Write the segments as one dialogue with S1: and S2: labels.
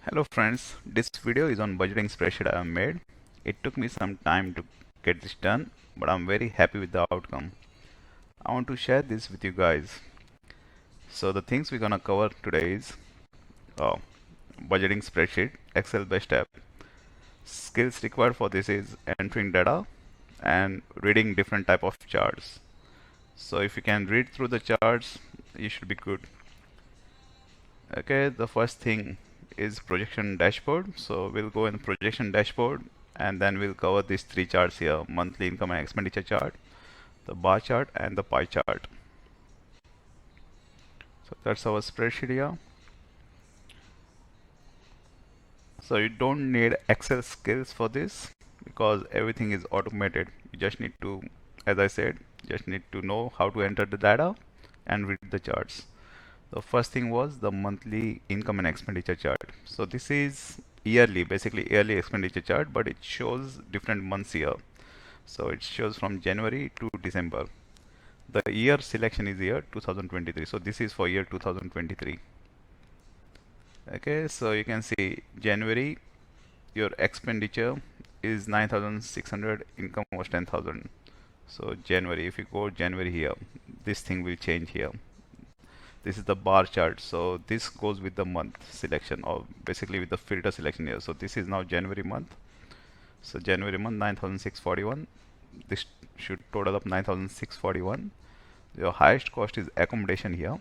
S1: Hello friends, this video is on budgeting spreadsheet I have made. It took me some time to get this done, but I'm very happy with the outcome. I want to share this with you guys. So the things we're gonna cover today is uh, budgeting spreadsheet, Excel based app. Skills required for this is entering data and reading different type of charts. So if you can read through the charts, you should be good. Okay, the first thing is projection dashboard. So we'll go in projection dashboard and then we'll cover these three charts here: monthly income and expenditure chart, the bar chart, and the pie chart. So that's our spreadsheet here. So you don't need Excel skills for this because everything is automated. You just need to, as I said, just need to know how to enter the data and read the charts. The first thing was the monthly income and expenditure chart. So this is yearly, basically yearly expenditure chart, but it shows different months here. So it shows from January to December. The year selection is year 2023. So this is for year 2023. Okay, so you can see January, your expenditure is 9,600, income was 10,000. So January, if you go January here, this thing will change here. This is the bar chart, so this goes with the month selection, or basically with the filter selection here. So this is now January month. So January month 9,641. This should total up 9,641. Your highest cost is accommodation here.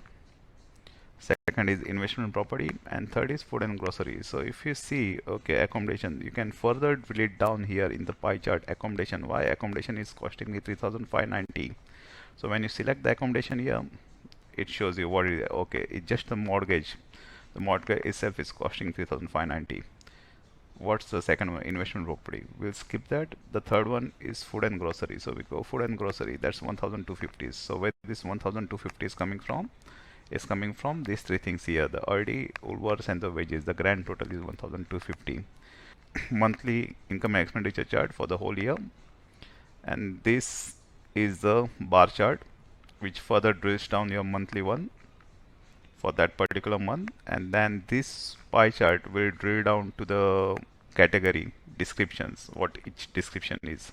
S1: Second is investment property, and third is food and grocery. So if you see, okay, accommodation, you can further drill it down here in the pie chart. Accommodation, why accommodation is costing me 3,590. So when you select the accommodation here, it shows you what is it. Okay, it's just the mortgage. The mortgage itself is costing 3,590. What's the second one? Investment property. We'll skip that. The third one is food and grocery. So we go food and grocery. That's 1,250. So where this 1,250 is coming from? Is coming from these three things here: the RD, Woolworths, and the wages. The grand total is 1,250. Monthly income and expenditure chart for the whole year, and this is the bar chart, which further drills down your monthly one for that particular month, and then this pie chart will drill down to the category descriptions, what each description is.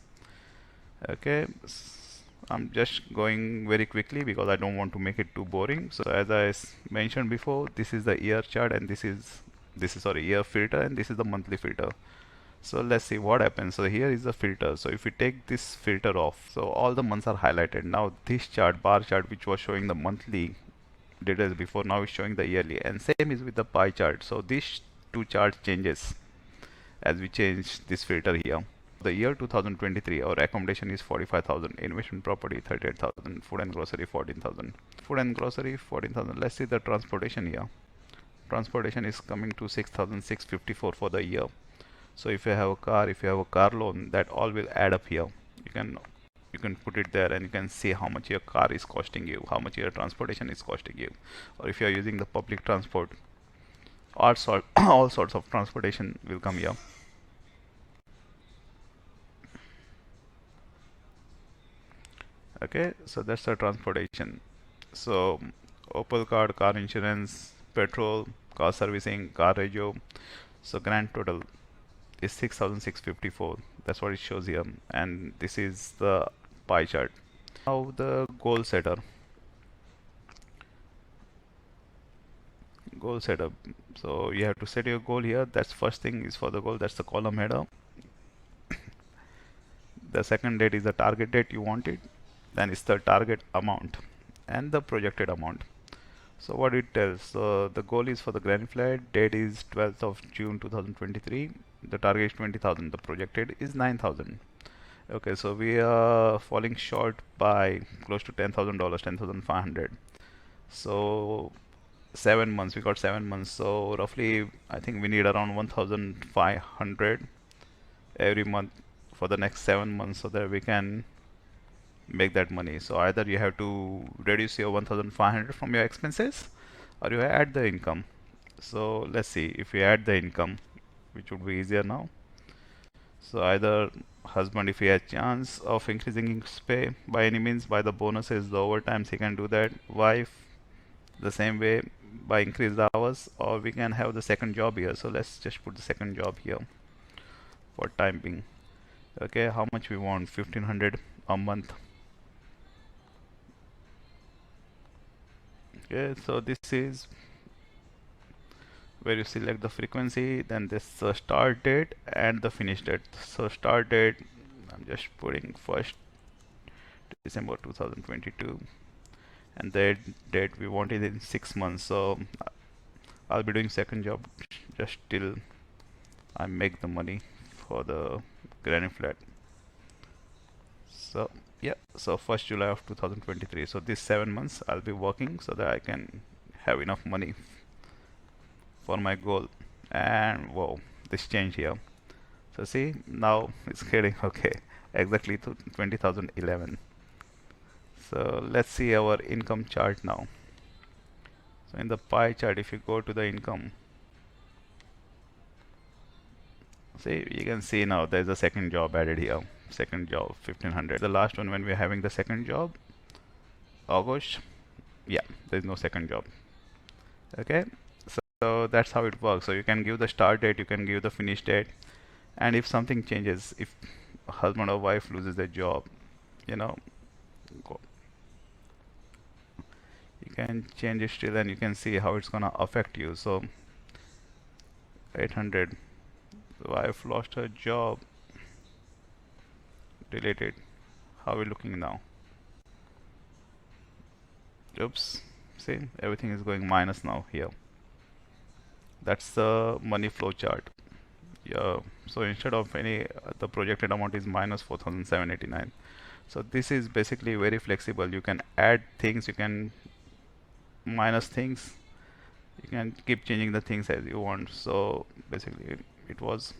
S1: Okay, I'm just going very quickly because I don't want to make it too boring. So as I mentioned before, this is the year chart, and this is sorry, year filter, and this is the monthly filter. So let's see what happens. So here is the filter. So if we take this filter off, so all the months are highlighted. Now this chart, bar chart, which was showing the monthly details before, now is showing the yearly, and same is with the pie chart. So these two charts changes as we change this filter here. The year 2023, our accommodation is 45,000, investment property 38,000, food and grocery 14,000. Food and grocery 14,000. Let's see the transportation here. Transportation is coming to 6,654 for the year. So if you have a car, if you have a car loan, that all will add up here. You can put it there and you can see how much your car is costing you, how much your transportation is costing you, or if you are using the public transport, all sorts of transportation will come here. Okay, so that's the transportation. So Opel card, car insurance, petrol, car servicing, car radio. So grand total is 6,654. That's what it shows here, and this is the pie chart. Now the goal setter. Goal setup. So you have to set your goal here. That's first thing is for the goal. That's the column header. The second date is the target date you want it. Then it's the target amount and the projected amount. So what it tells, so the goal is for the grand flight, date is 12th of June 2023, the target is 20,000, the projected is 9,000. Okay, so we are falling short by close to $10,000, 10,500. So 7 months, we got 7 months, so roughly I think we need around 1,500 every month for the next 7 months so that we can make that money. So either you have to reduce your 1,500 from your expenses, or you add the income. So let's see, if we add the income, which would be easier now. So either husband, if he has chance of increasing his pay by any means, by the bonuses, the overtimes, he can do that. Wife, the same way, by increased hours, or we can have the second job here. So let's just put the second job here for time being. Okay, how much we want? 1500 a month. Okay, so this is where you select the frequency, then this start date and the finish date. So start date, I'm just putting 1st December 2022, and the date we want it in 6 months. So I'll be doing second job just till I make the money for the granny flat. So yeah, so 1st July of 2023. So these 7 months I'll be working so that I can have enough money for my goal. And whoa, this change here. So see, now it's getting okay, exactly to 20,011. So let's see our income chart now. So in the pie chart, if you go to the income, see, you can see now there's a second job added here. Second job 1500. The last one when we're having the second job, August, yeah, there's no second job. Okay, so that's how it works. So you can give the start date, you can give the finish date, and if something changes, if husband or wife loses their job, you know, you can change it still, and you can see how it's gonna affect you. So 800, wife lost her job, deleted. How are we looking now? Oops, see, everything is going minus now here. That's the money flow chart. Yeah, so instead of any the projected amount is minus 4,789. So this is basically very flexible. You can add things, you can minus things, you can keep changing the things as you want. So basically it was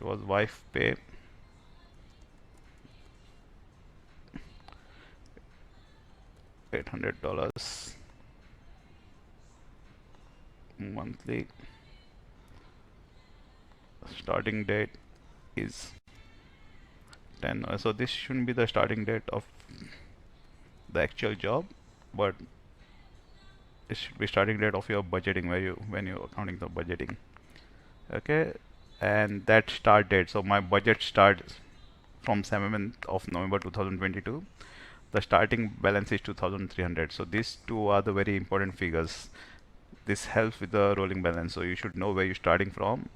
S1: wife pay, $800 monthly. Starting date is 10. So this shouldn't be the starting date of the actual job, but it should be starting date of your budgeting, where you when you're accounting the budgeting. Okay, and that start date. So my budget starts from 7th of November 2022. The starting balance is 2,300. So these two are the very important figures. This helps with the rolling balance. So you should know where you're starting from,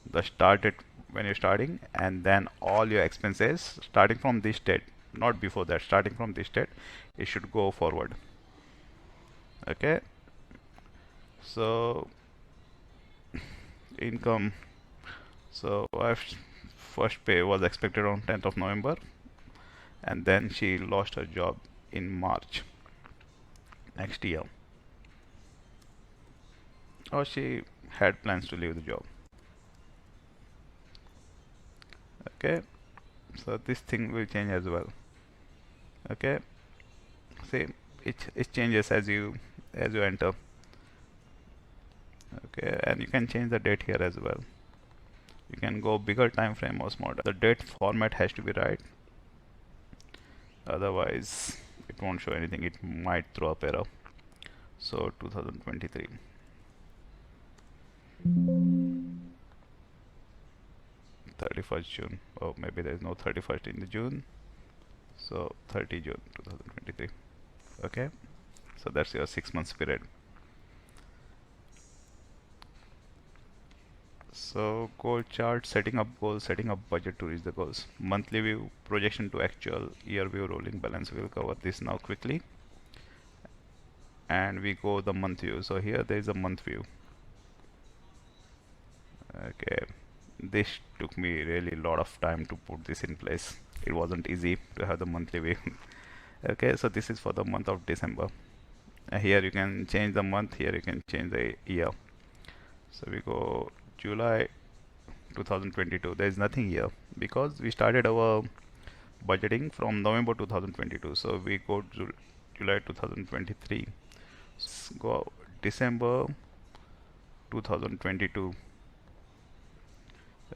S1: the start date when you're starting, and then all your expenses starting from this date, not before that. Starting from this date, it should go forward. Okay, so income. So our first pay was expected on 10th of November, and then she lost her job in March next year, or she had plans to leave the job. Okay, so this thing will change as well. Okay, see, it changes as you enter. Okay, and you can change the date here as well. You can go bigger time frame or smaller. The date format has to be right, otherwise it won't show anything. It might throw up error. So 2023, 31st June. Oh, maybe there is no 31st in the June. So 30 June 2023. Okay, so that's your 6 months period. So goal chart, setting up goals, setting up budget to reach the goals. Monthly view, projection to actual, year view, rolling balance. We'll cover this now quickly. And we go the month view. So here there is a month view. Okay, this took me really a lot of time to put this in place. It wasn't easy to have the monthly view. Okay, so this is for the month of December. Here you can change the month, here you can change the year. So we go July 2022. There is nothing here because we started our budgeting from November 2022. So we go to July 2023. So go December 2022.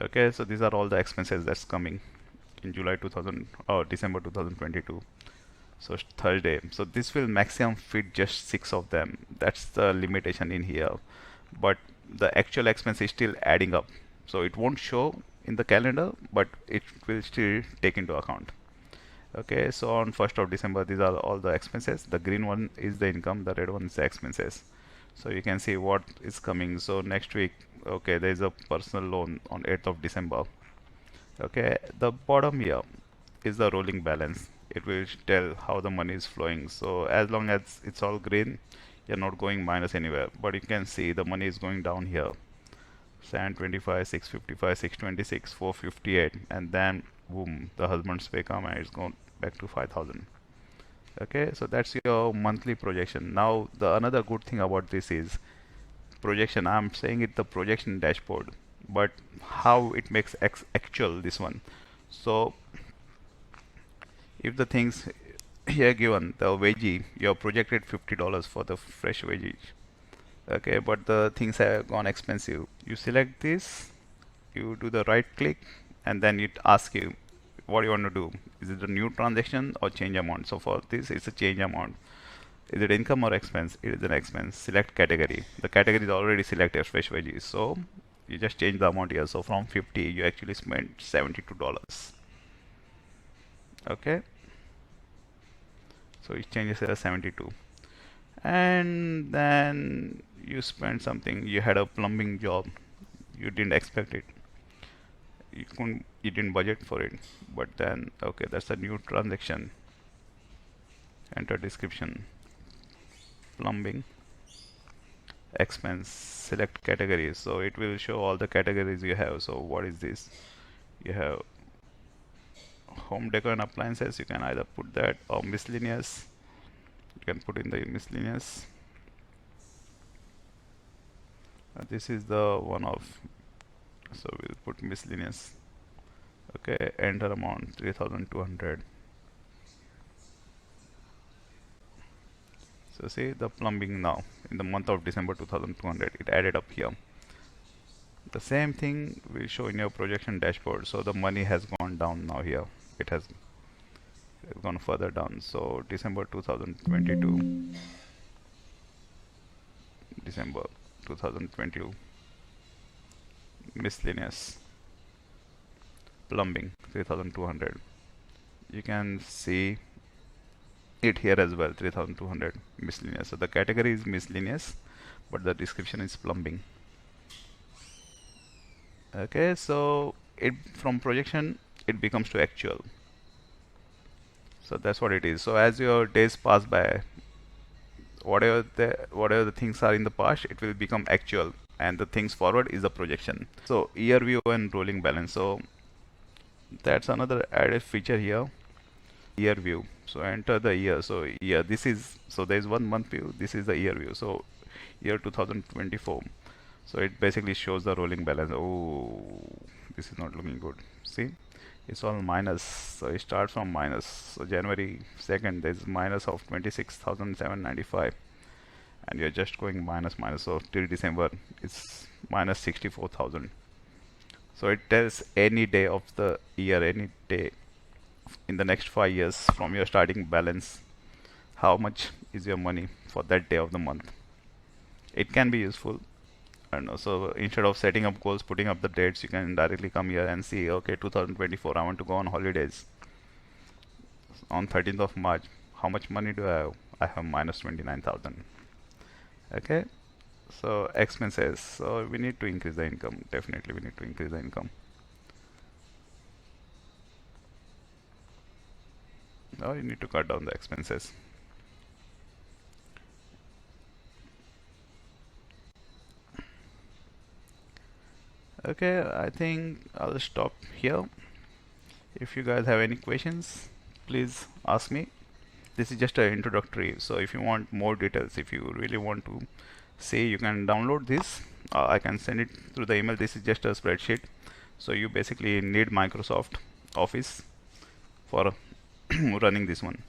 S1: Okay, so these are all the expenses that's coming in July 2000 or December 2022. So Thursday, so this will maximum fit just 6 of them. That's the limitation in here, but the actual expense is still adding up, so it won't show in the calendar, but it will still take into account. Okay, so on 1st of December, these are all the expenses. The green one is the income, the red one is the expenses. So you can see what is coming. So next week, okay, there is a personal loan on 8th of December. Okay, the bottom here is the rolling balance. It will tell how the money is flowing. So as long as it's all green, you're not going minus anywhere. But you can see the money is going down here. 725, 655, 626, 458, and then boom, the husband's pay come and it's gone back to 5,000. Okay, so that's your monthly projection. Now the another good thing about this is projection. I'm saying it the projection dashboard, but how it makes actual this one. So if the things here given, the veggie, you have projected $50 for the fresh veggie. Okay, but the things have gone expensive. You select this, you do the right click, and then it asks you what you want to do. Is it a new transaction or change amount? So for this, it's a change amount. Is it income or expense? It is an expense. Select category. The category is already selected, fresh veggies. So you just change the amount here. So from 50, you actually spent $72. Okay. So it changes to 72. And then you spent something. You had a plumbing job. You didn't expect it. You didn't budget for it. But then, okay, that's a new transaction. Enter description. Plumbing. Expense, select categories, so it will show all the categories you have. So what is this? You have home decor and appliances. You can either put that or miscellaneous. You can put in the miscellaneous. This is the one of, so we'll put miscellaneous. Okay, enter amount 3,200. So see the plumbing now in the month of December 2,200, it added up here. The same thing will show in your projection dashboard. So the money has gone down now here. It has gone further down. So December 2022, December 2022, miscellaneous, plumbing 3,200. You can see it here as well, 3,200 miscellaneous. So the category is miscellaneous, but the description is plumbing. Okay, so it from projection it becomes to actual. So that's what it is. So as your days pass by, whatever the things are in the past, it will become actual, and the things forward is the projection. So year view and rolling balance. So that's another added feature here. Year view. So enter the year. So year, this is, so there is 1 month view. This is the year view. So year 2024. So it basically shows the rolling balance. Oh, this is not looking good. See, it's all minus. So it starts from minus. So January 2nd, there's minus of 26,795, and you're just going minus minus. So till December, it's minus 64,000. So it tells any day of the year, any day in the next 5 years from your starting balance, how much is your money for that day of the month. It can be useful. I don't know. So instead of setting up goals, putting up the dates, you can directly come here and see, okay, 2024, I want to go on holidays on 13th of March. How much money do I have? I have minus 29,000. Okay. So expenses. So we need to increase the income. Definitely we need to increase the income. Now you need to cut down the expenses. Okay, I think I'll stop here. If you guys have any questions, please ask me. This is just an introductory, so if you want more details, if you really want to see, you can download this. I can send it through the email. This is just a spreadsheet. So you basically need Microsoft Office for running this one.